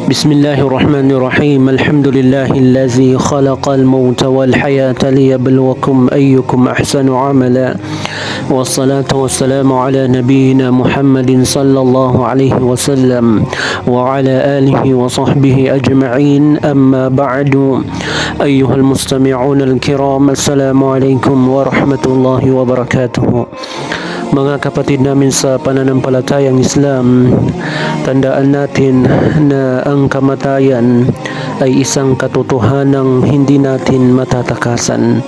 بسم الله الرحمن الرحيم الحمد لله الذي خلق الموت والحياة ليبلوكم أيكم أحسن عملا والصلاة والسلام على نبينا محمد صلى الله عليه وسلم وعلى آله وصحبه أجمعين أما بعد أيها المستمعون الكرام السلام عليكم ورحمة الله وبركاته. Mga kapatid namin sa pananampalatayang Islam, tandaan natin na ang kamatayan ay isang katotohanang hindi natin matatakasan.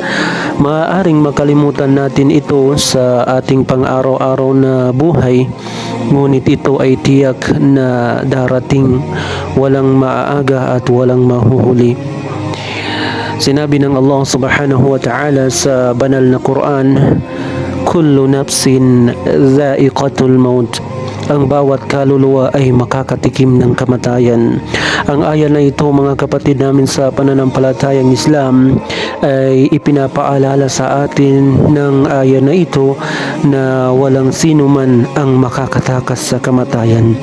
Maaaring makalimutan natin ito sa ating pang-araw-araw na buhay, ngunit ito ay tiyak na darating, walang maaaga at walang mahuhuli. Sinabi ng Allah subhanahu wa ta'ala sa banal na Quran, kullu nafsin dha'iqatul maut. Ang bawat kaluluwa ay makakatikim ng kamatayan. Ang aya na ito, mga kapatid namin sa pananampalatayang Islam, ay ipinapaalala sa atin ng aya na ito na walang sino man ang makakatakas sa kamatayan.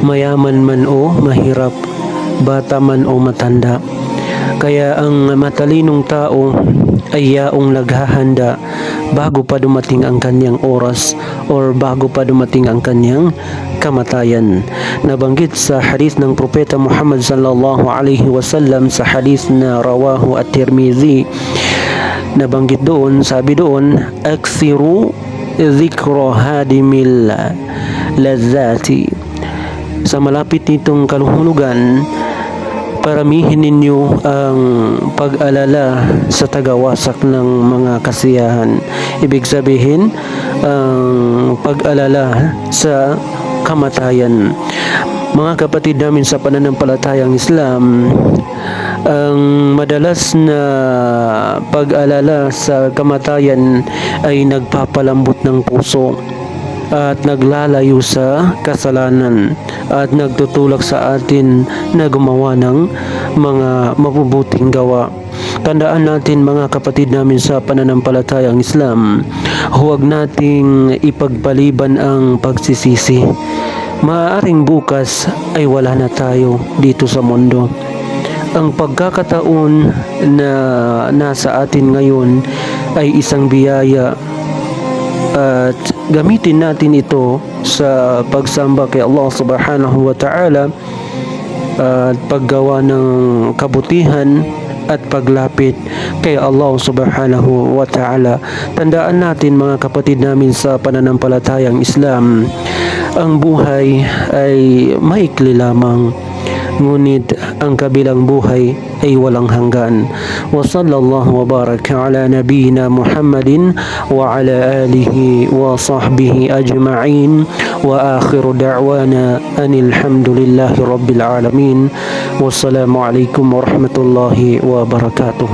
Mayaman man o mahirap, bata man o matanda. Kaya ang matalinong tao ay yaong naghahanda bago pa dumating ang kanyang oras or bago pa dumating ang kanyang kamatayan. Nabanggit sa hadith ng Propeta Muhammad sallallahu alaihi wasallam sa hadith na rawahu at-Tirmidhi, nabanggit doon, sabi doon, aksiru dhikra hadimil lazzati. Sa malapit nitong kaluhulugan, paramihin ninyo ang pag-alala sa tagawasak ng mga kasiyahan. Ibig sabihin, ang pag-alala sa kamatayan. Mga kapatid namin sa pananampalatayang Islam, ang madalas na pag-alala sa kamatayan ay nagpapalambot ng puso at naglalayo sa kasalanan at nagtutulak sa atin na gumawa ng mga mabubuting gawa. Tandaan natin, mga kapatid namin sa pananampalatayang Islam, huwag nating ipagpaliban ang pagsisisi. Maaaring bukas ay wala na tayo dito sa mundo. Ang pagkakataon na nasa atin ngayon ay isang biyaya, at gamitin natin ito sa pagsamba kay Allah subhanahu wa ta'ala at paggawa ng kabutihan at paglapit kay Allah subhanahu wa ta'ala. Tandaan natin, mga kapatid namin sa pananampalatayang Islam, ang buhay ay maikli lamang, ngunit ang kabilang buhay ay walang hanggan. Wa sallallahu wa baraka ala nabiyyina Muhammadin wa ala alihi wa sahbihi ajma'in wa akhiru da'wana anil hamdulillahi rabbil alamin. Wassalamu alaikum warahmatullahi wabarakatuh.